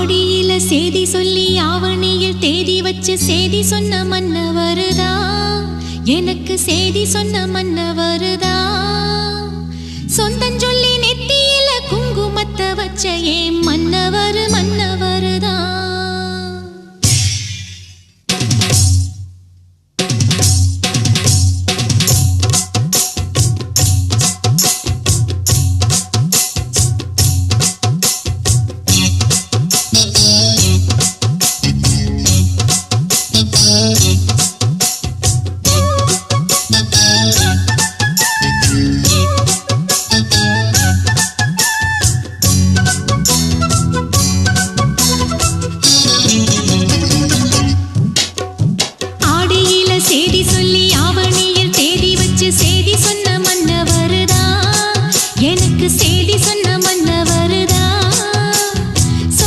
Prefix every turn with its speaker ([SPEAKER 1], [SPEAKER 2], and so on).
[SPEAKER 1] ஆடியில சேதி சொல்லி ஆவணியில் தேதி வச்சு சேதி சொன்ன மன்னவருதா, எனக்கு சேதி சொன்ன மன்னவருதா. சொந்தம் சொல்லி நெத்தியில குங்குமத்தை வச்ச ஏன் மன்னவரு